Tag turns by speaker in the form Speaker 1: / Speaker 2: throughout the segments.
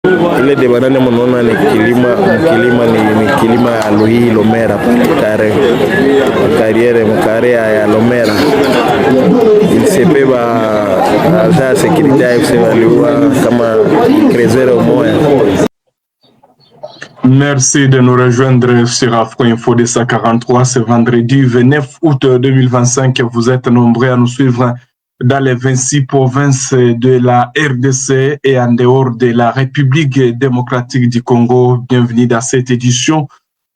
Speaker 1: ile de banane mnaona ni kilima ya Luhi Lomera pale carrière ya Lomera ilsepe za sécurité ya kusema kama creuser au moya.
Speaker 2: Merci de nous rejoindre sur Afro Info de 143 ce vendredi 29 août 2025. Vous êtes nombreux à nous suivre dans les 26 provinces de la RDC et en dehors de la République démocratique du Congo. Bienvenue dans cette édition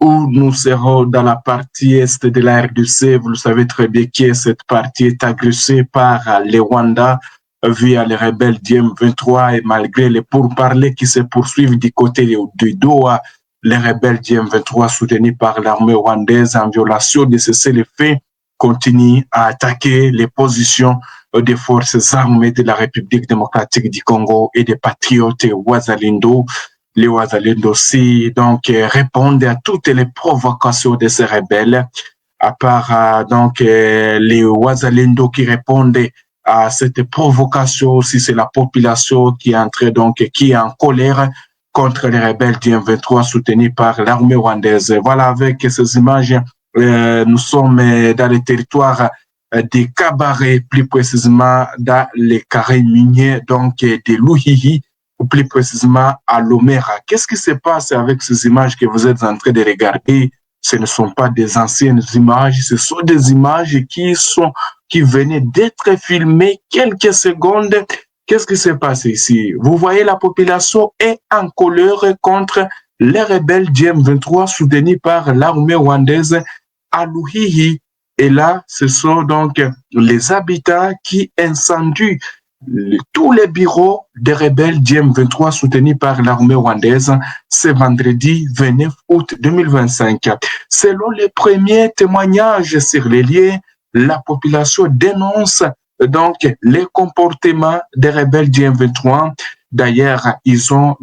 Speaker 2: où nous serons dans la partie est de la RDC. Vous le savez très bien que cette partie est agressée par les Rwandais via les rebelles d'M23 et malgré les pourparlers qui se poursuivent du côté de Doha, les rebelles d'M23 soutenus par l'armée rwandaise en violation de cessez-le-feu continuent à attaquer les positions des forces armées de la République démocratique du Congo et des patriotes Wazalendo. Les Wazalendo aussi donc répondent à toutes les provocations de ces rebelles, à part les Wazalendo qui répondent à cette provocation aussi, c'est la population qui est en colère contre les rebelles du M23 soutenus par l'armée rwandaise. Voilà, avec ces images, nous sommes dans le territoire des cabarets, plus précisément dans les carrés miniers, donc de Luhihi, ou plus précisément à Lomera. Qu'est-ce qui se passe avec ces images que vous êtes en train de regarder? Ce ne sont pas des anciennes images, ce sont des images qui venaient d'être filmées quelques secondes. Qu'est-ce qui s'est passé ici? Vous voyez, la population est en colère contre les rebelles du M23 soutenus par l'armée rwandaise à Luhihi. Et là, ce sont donc les habitants qui incendient tous les bureaux des rebelles du M23 soutenus par l'armée rwandaise ce vendredi 29 août 2025. Selon les premiers témoignages sur les liens, la population dénonce donc les comportements des rebelles du M23. D'ailleurs, ils ont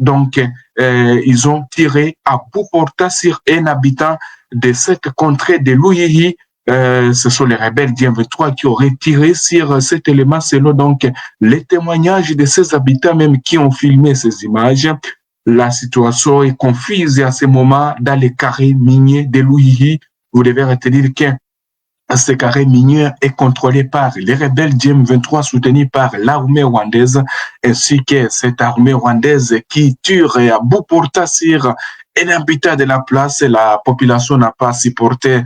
Speaker 2: tiré à bout portant sur un habitant de cette contrée de Luhihi. Ce sont les rebelles du M23 qui auraient tiré sur cet élément selon donc les témoignages de ces habitants même qui ont filmé ces images. La situation est confuse à ce moment dans les carrés miniers de Luhihi. Vous devez retenir que ce carré minier est contrôlé par les rebelles du M23 soutenus par l'armée rwandaise ainsi que cette armée rwandaise qui tire à bout portant sur un habitat de la place. La population n'a pas supporté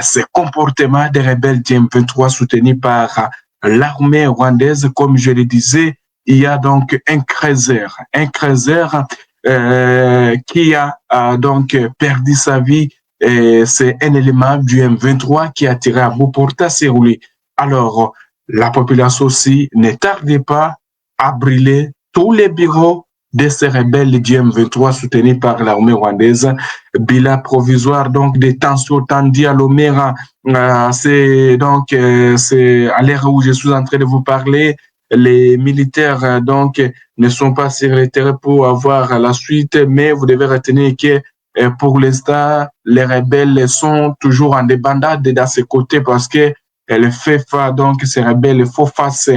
Speaker 2: ces comportements des rebelles du M23 soutenus par l'armée rwandaise. Comme je le disais, il y a donc un creuser qui a donc perdu sa vie. Et c'est un élément du M23 qui a tiré à bout portant sur lui. Alors, la population aussi ne tardait pas à brûler tous les bureaux de ces rebelles du M23 soutenus par l'armée rwandaise. Bilan provisoire donc des tensions tendues à Lomera. C'est à l'heure où je suis en train de vous parler, les militaires donc ne sont pas sur le terrain pour avoir la suite, mais vous devez retenir que pour l'instant, les rebelles sont toujours en débandade dans ce côté parce que ces rebelles font face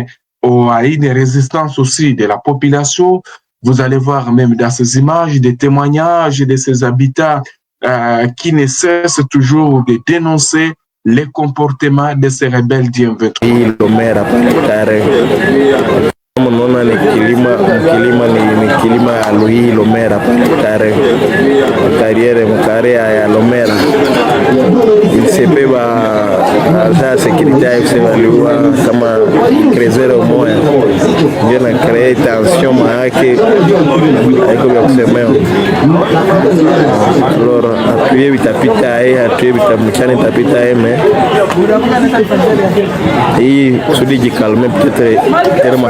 Speaker 2: à une résistance aussi de la population. Vous allez voir même dans ces images des témoignages de ces habitants qui ne cessent toujours de dénoncer les comportements de ces rebelles du M23.
Speaker 1: Mnaona ni kilima ya Luhi Lomera pale carrière ya Lomera ilsepe za sécurité ya kusema kama creuser au moya ndio na créer tension maake haiko vya kusemewa. Alors atuye vitapita atuye vitamchana itapita mais hii kusudi jikalme peut-être tellement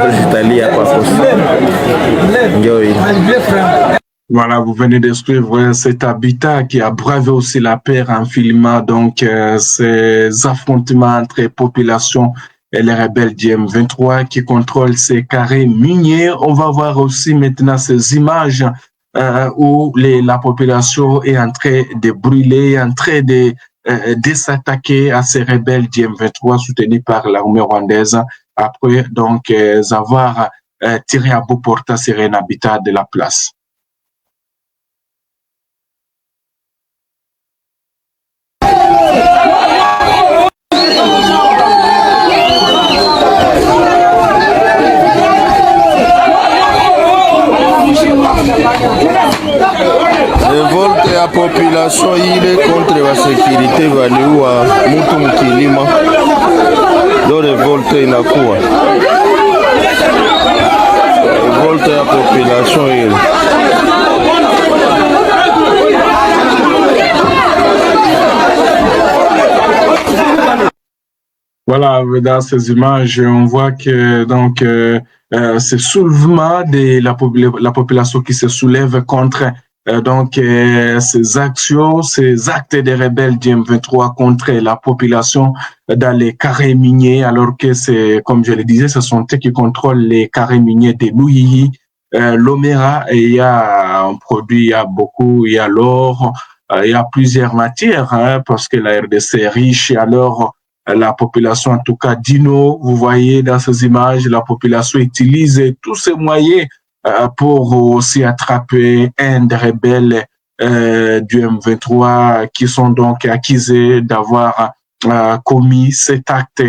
Speaker 2: Voilà, vous venez de suivre cet habitat qui a bravé aussi la peur en filmant donc ces affrontements entre populations et les rebelles du M23 qui contrôlent ces carrés miniers. On va voir aussi maintenant ces images où la population est en train de brûler, en train de s'attaquer à ces rebelles du M23 soutenus par l'armée rwandaise après donc avoir tiré à bout portant sur un habitat de la place.
Speaker 1: Revolte ya population ile contre la sécurité valiua mutu mkilima, do revolte inakuwa revolte ya population ile.
Speaker 2: Voilà, dans ces images, on voit que donc ce soulèvement de la population qui se soulève contre ces actions, ces actes des rebelles du M23 contre la population dans les carrés miniers, alors que c'est, comme je le disais, ce sont eux qui contrôlent les carrés miniers de Louhihi, Lomera, et il y a un produit, il y a beaucoup, il y a l'or, il y a plusieurs matières, hein, parce que la RDC est riche, alors la population, en tout cas Dino, vous voyez dans ces images, la population utilise tous ces moyens pour aussi attraper un des rebelles du M23 qui sont donc accusés d'avoir commis cet acte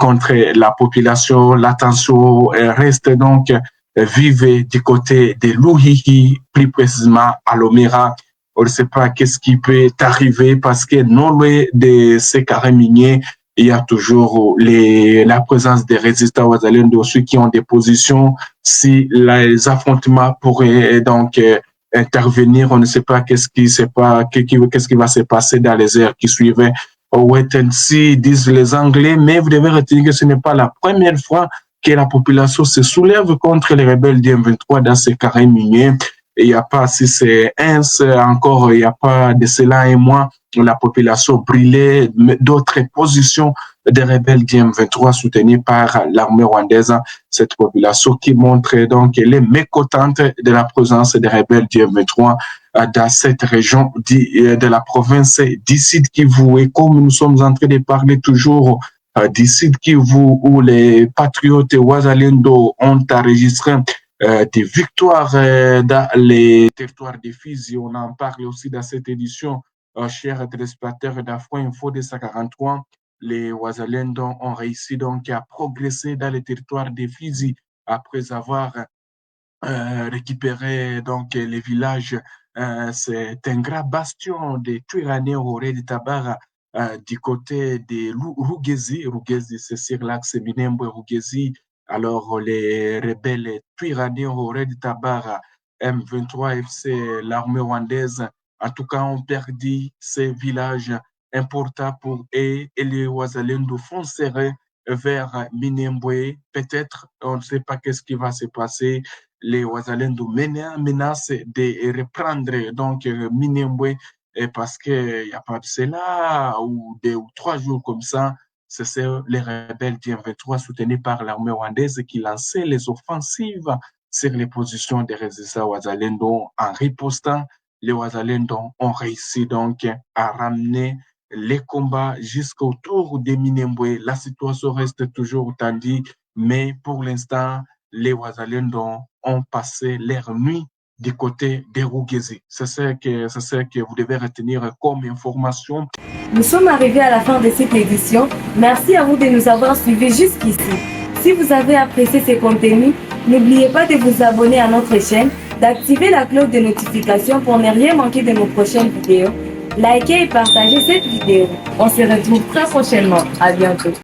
Speaker 2: contre la population. La tension reste donc vive du côté de Louhihi, plus précisément à Lomera. On ne sait pas qu'est-ce qui peut arriver parce que non loin de ces carrés miniers, il y a toujours la présence des résistants wazalendo, ceux qui ont des positions. Si les affrontements pourraient donc intervenir, on ne sait pas qu'est-ce qui va se passer dans les heures qui suivaient. Wait and see, disent les Anglais, mais vous devez retenir que ce n'est pas la première fois que la population se soulève contre les rebelles du M23 dans ces carrés miniers. Il n'y a pas, si c'est encore, il n'y a pas de cela un mois, la population brûlait d'autres positions des rebelles du M23 soutenues par l'armée rwandaise. Cette population qui montre donc qu'elle est mécontente de la présence des rebelles du M23 dans cette région de la province d'Issid Kivu. Et comme nous sommes en train de parler toujours d'Issid Kivu, où les patriotes wazalendo ont enregistré des victoires dans les territoires de Fizi. On en parle aussi dans cette édition, chers téléspectateurs d'Afro Info de 143. Les Wazalendo ont réussi donc à progresser dans les territoires de Fizi après avoir récupéré donc les villages. C'est un grand bastion de Twiraneho de Tabara du côté de Rugezi. Rugezi, c'est sur l'axe Minembwe Rugezi. Alors, les rebelles Twiraneho de Tabara, M23 FC, l'armée rwandaise, en tout cas, ont perdu ces villages importants pour eux et les Wazalendo fonceraient vers Minembwe. Peut-être, on ne sait pas qu'est-ce qui va se passer. Les Wazalendo menacent de reprendre donc Minembwe parce qu'il n'y a pas de cela ou 2 ou 3 jours comme ça. C'est les rebelles du M23 soutenus par l'armée rwandaise qui lançaient les offensives sur les positions des résistants Wazalendo. En ripostant, les Wazalendo ont réussi donc à ramener les combats jusqu'autour de Minembwe. La situation reste toujours tendue, mais pour l'instant, les Wazalendo ont passé leur nuit du côté des Rugezi. C'est ce que vous devez retenir comme information.
Speaker 3: Nous sommes arrivés à la fin de cette édition. Merci à vous de nous avoir suivis jusqu'ici. Si vous avez apprécié ces contenus, n'oubliez pas de vous abonner à notre chaîne, d'activer la cloche de notification pour ne rien manquer de nos prochaines vidéos. Likez et partagez cette vidéo. On se retrouve très prochainement. À bientôt.